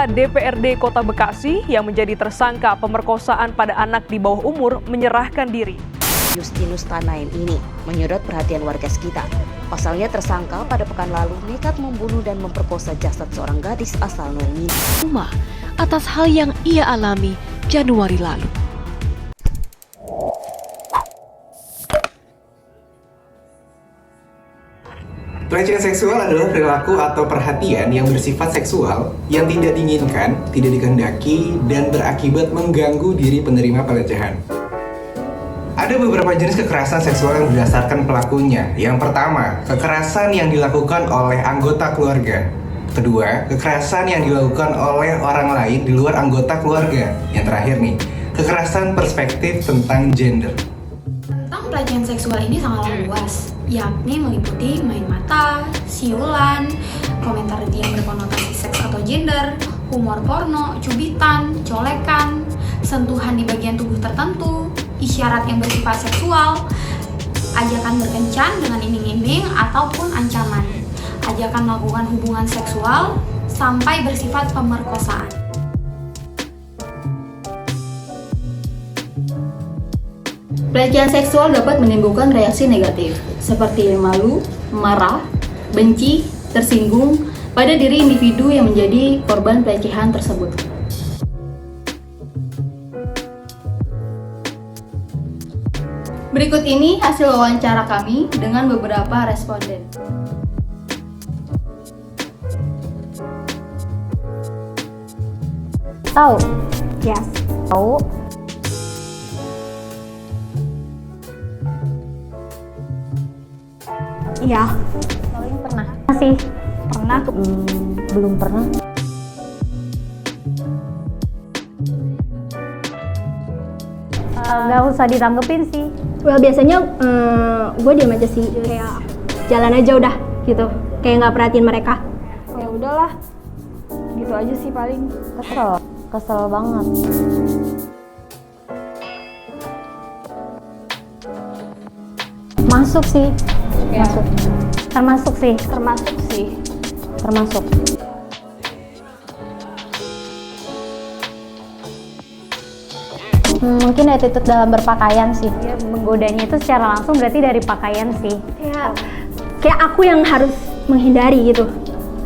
Anggota DPRD Kota Bekasi yang menjadi tersangka pemerkosaan pada anak di bawah umur menyerahkan diri. Justinus Tanaim ini menyedot perhatian warga sekitar. Pasalnya tersangka pada pekan lalu nekat membunuh dan memperkosa jasad seorang gadis asal Nongin atas hal yang ia alami Januari lalu. Pelecehan seksual adalah perilaku atau perhatian yang bersifat seksual yang tidak diinginkan, tidak dikehendaki, dan berakibat mengganggu diri penerima pelecehan. Ada beberapa jenis kekerasan seksual yang berdasarkan pelakunya. Yang pertama, kekerasan yang dilakukan oleh anggota keluarga. Kedua, kekerasan yang dilakukan oleh orang lain di luar anggota keluarga. Yang terakhir nih, kekerasan perspektif tentang gender. Tentang pelecehan seksual ini sangatlah luas, yakni meliputi main mata, siulan, komentar yang berkonotasi seks atau gender, humor porno, cubitan, colekan, sentuhan di bagian tubuh tertentu, isyarat yang bersifat seksual, ajakan berkencan dengan iming-iming ataupun ancaman, ajakan melakukan hubungan seksual, sampai bersifat pemerkosaan. Pelecehan seksual dapat menimbulkan reaksi negatif, seperti malu, marah, benci, tersinggung pada diri individu yang menjadi korban pelecehan tersebut. Berikut ini hasil wawancara kami dengan beberapa responden. Tahu? Yes. Tahu. Iya. Paling pernah. Masih pernah? Belum pernah. Nggak usah ditanggepin sih. Well, biasanya gue diam aja sih, kayak jalan aja udah gitu, kayak nggak perhatiin mereka. Ya udahlah, gitu aja sih paling. Kesel banget. Masuk sih. Ya. Termasuk sih. Mungkin attitude dalam berpakaian sih. Ya, menggodanya itu secara langsung berarti dari pakaian sih. Ya, kayak aku yang harus menghindari gitu,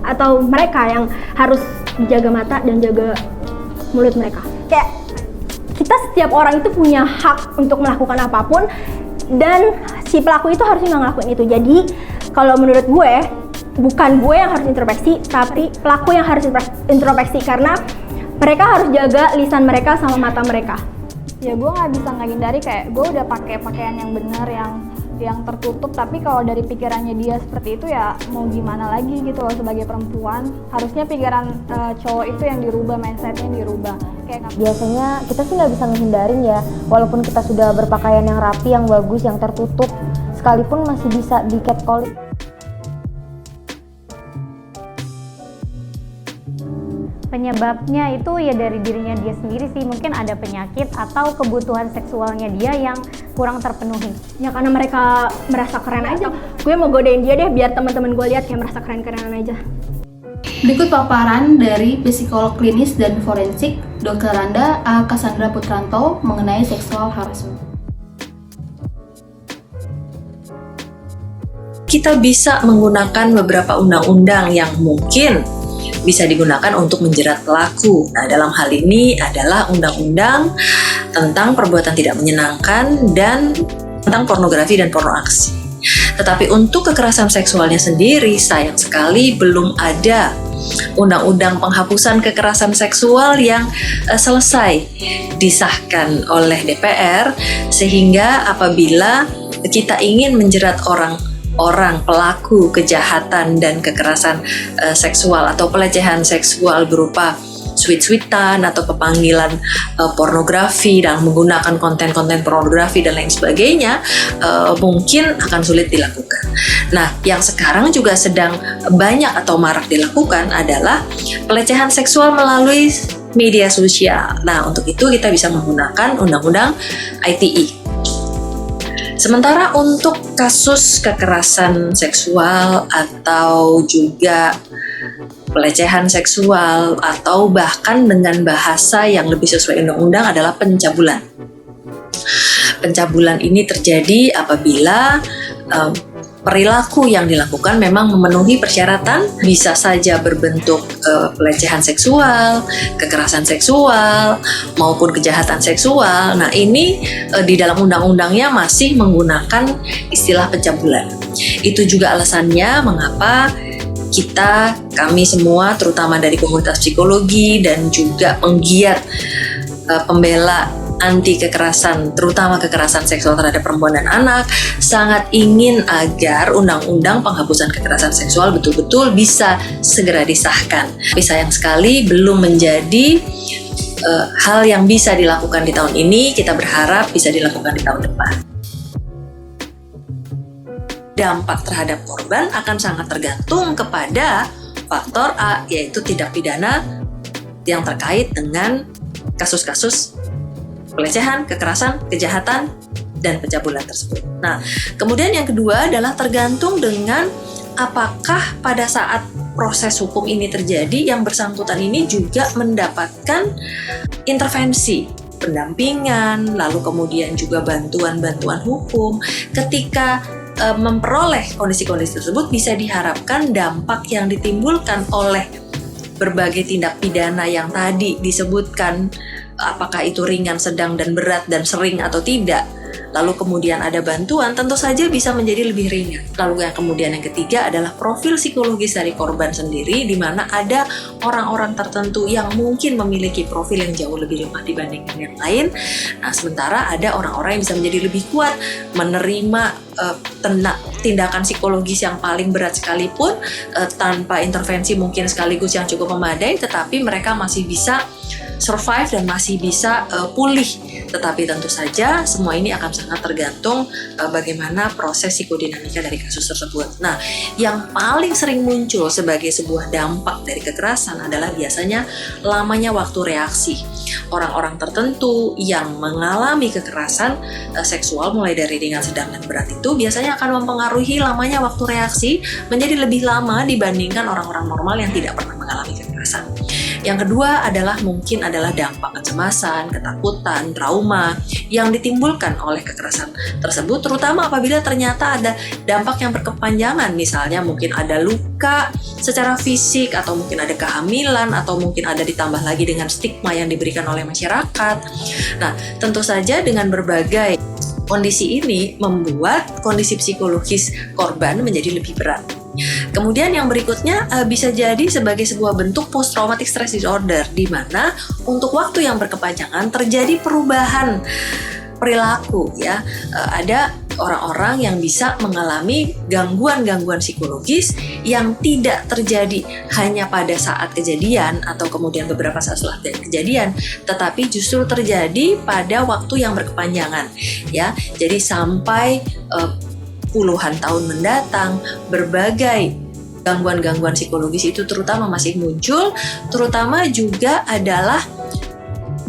atau mereka yang harus dijaga mata dan jaga mulut mereka. Kayak kita setiap orang itu punya hak untuk melakukan apapun, dan si pelaku itu harusnya nggak ngelakuin itu. Jadi kalau menurut gue, bukan gue yang harus introspeksi, tapi pelaku yang harus introspeksi, karena mereka harus jaga lisan mereka sama mata mereka. Ya gue nggak bisa menghindari, kayak gue udah pakai pakaian yang bener, yang tertutup, tapi kalau dari pikirannya dia seperti itu ya mau gimana lagi gitu loh. Sebagai perempuan harusnya pikiran cowok itu yang dirubah, mindsetnya dirubah. Kayak biasanya kita sih nggak bisa menghindarin ya, walaupun kita sudah berpakaian yang rapi, yang bagus, yang tertutup, sekalipun masih bisa di catcalling. Penyebabnya itu ya dari dirinya dia sendiri sih, mungkin ada penyakit atau kebutuhan seksualnya dia yang kurang terpenuhi. Ya karena mereka merasa keren aja. Gue mau godain dia deh biar teman-teman gue lihat kayak merasa keren-kerenan aja. Berikut paparan dari psikolog klinis dan forensik Dr. Randa A. Cassandra Putranto mengenai seksual harassment. Kita bisa menggunakan beberapa undang-undang yang mungkin bisa digunakan untuk menjerat pelaku. Nah, dalam hal ini adalah undang-undang tentang perbuatan tidak menyenangkan dan tentang pornografi dan pornoaksi. Tetapi untuk kekerasan seksualnya sendiri, sayang sekali belum ada undang-undang penghapusan kekerasan seksual yang selesai disahkan oleh DPR, sehingga apabila kita ingin menjerat orang pelaku kejahatan dan kekerasan seksual atau pelecehan seksual berupa sweet-sweetan atau kepanggilan pornografi dan menggunakan konten-konten pornografi dan lain sebagainya, mungkin akan sulit dilakukan. Nah, yang sekarang juga sedang banyak atau marak dilakukan adalah pelecehan seksual melalui media sosial. Nah, untuk itu kita bisa menggunakan undang-undang ITE. Sementara untuk kasus kekerasan seksual atau juga pelecehan seksual, atau bahkan dengan bahasa yang lebih sesuai undang-undang adalah pencabulan. Pencabulan ini terjadi apabila perilaku yang dilakukan memang memenuhi persyaratan, bisa saja berbentuk pelecehan seksual, kekerasan seksual, maupun kejahatan seksual. Nah, ini di dalam undang-undangnya masih menggunakan istilah pencabulan. Itu juga alasannya mengapa kami semua, terutama dari komunitas psikologi dan juga penggiat pembela anti kekerasan, terutama kekerasan seksual terhadap perempuan dan anak, sangat ingin agar undang-undang penghapusan kekerasan seksual betul-betul bisa segera disahkan. Tapi sayang sekali belum menjadi hal yang bisa dilakukan di tahun ini. Kita berharap bisa dilakukan di tahun depan. Dampak terhadap korban akan sangat tergantung kepada faktor A, yaitu tindak pidana yang terkait dengan kasus-kasus pelecehan, kekerasan, kejahatan, dan pencabulan tersebut. Nah, kemudian yang kedua adalah tergantung dengan apakah pada saat proses hukum ini terjadi, yang bersangkutan ini juga mendapatkan intervensi, pendampingan, lalu kemudian juga bantuan-bantuan hukum. Ketika memperoleh kondisi-kondisi tersebut, bisa diharapkan dampak yang ditimbulkan oleh berbagai tindak pidana yang tadi disebutkan, apakah itu ringan, sedang, dan berat, dan sering atau tidak, lalu kemudian ada bantuan, tentu saja bisa menjadi lebih ringan. Lalu yang kemudian yang ketiga adalah profil psikologis dari korban sendiri, di mana ada orang-orang tertentu yang mungkin memiliki profil yang jauh lebih lemah dibandingkan yang lain. Nah, sementara ada orang-orang yang bisa menjadi lebih kuat, menerima tindakan psikologis yang paling berat sekalipun, tanpa intervensi mungkin sekaligus yang cukup memadai, tetapi mereka masih bisa survive dan masih bisa pulih. Tetapi tentu saja semua ini akan sangat tergantung bagaimana proses psikodinamika dari kasus tersebut. Nah, yang paling sering muncul sebagai sebuah dampak dari kekerasan adalah biasanya lamanya waktu reaksi. Orang-orang tertentu yang mengalami kekerasan seksual mulai dari ringan, sedang, dan berat itu biasanya akan mempengaruhi lamanya waktu reaksi menjadi lebih lama dibandingkan orang-orang normal yang tidak pernah mengalami kekerasan. Yang kedua adalah mungkin adalah dampak kecemasan, ketakutan, trauma yang ditimbulkan oleh kekerasan tersebut, terutama apabila ternyata ada dampak yang berkepanjangan, misalnya mungkin ada luka secara fisik, atau mungkin ada kehamilan, atau mungkin ada ditambah lagi dengan stigma yang diberikan oleh masyarakat. Nah, tentu saja dengan berbagai kondisi ini membuat kondisi psikologis korban menjadi lebih berat. Kemudian yang berikutnya bisa jadi sebagai sebuah bentuk post traumatic stress disorder, di mana untuk waktu yang berkepanjangan terjadi perubahan perilaku, ya. Ada orang-orang yang bisa mengalami gangguan-gangguan psikologis yang tidak terjadi hanya pada saat kejadian atau kemudian beberapa saat setelah kejadian, tetapi justru terjadi pada waktu yang berkepanjangan, ya. Jadi sampai puluhan tahun mendatang, berbagai gangguan-gangguan psikologis itu terutama masih muncul, terutama juga adalah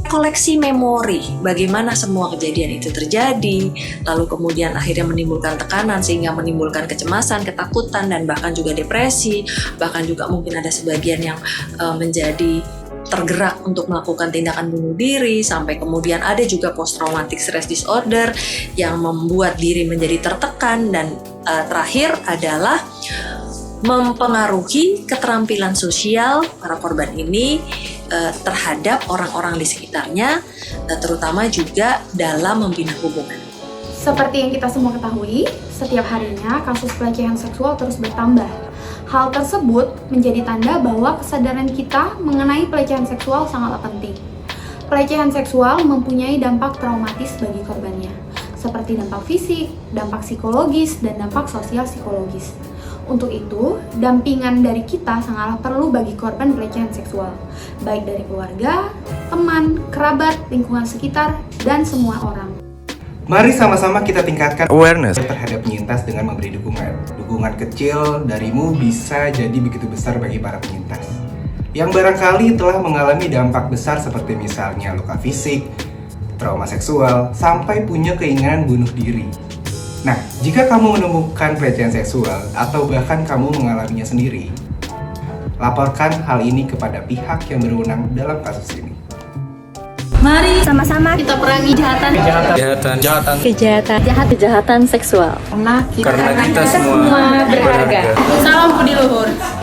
koleksi memori, bagaimana semua kejadian itu terjadi, lalu kemudian akhirnya menimbulkan tekanan sehingga menimbulkan kecemasan, ketakutan, dan bahkan juga depresi, bahkan juga mungkin ada sebagian yang menjadi tergerak untuk melakukan tindakan bunuh diri, sampai kemudian ada juga post traumatic stress disorder yang membuat diri menjadi tertekan, dan terakhir adalah mempengaruhi keterampilan sosial para korban ini terhadap orang-orang di sekitarnya, terutama juga dalam membina hubungan. Seperti yang kita semua ketahui, setiap harinya kasus pelecehan seksual terus bertambah. Hal tersebut menjadi tanda bahwa kesadaran kita mengenai pelecehan seksual sangatlah penting. Pelecehan seksual mempunyai dampak traumatis bagi korbannya, seperti dampak fisik, dampak psikologis, dan dampak sosial psikologis. Untuk itu, dampingan dari kita sangatlah perlu bagi korban pelecehan seksual, baik dari keluarga, teman, kerabat, lingkungan sekitar, dan semua orang. Mari sama-sama kita tingkatkan awareness terhadap penyintas dengan memberi dukungan. Dukungan kecil darimu bisa jadi begitu besar bagi para penyintas yang barangkali telah mengalami dampak besar seperti misalnya luka fisik, trauma seksual, sampai punya keinginan bunuh diri. Nah, jika kamu menemukan pelecehan seksual atau bahkan kamu mengalaminya sendiri, Laporkan hal ini kepada pihak yang berwenang dalam kasus ini. Mari sama-sama Kita perangi Kejahatan seksual. Karena kita semua berharga. Salam budi luhur.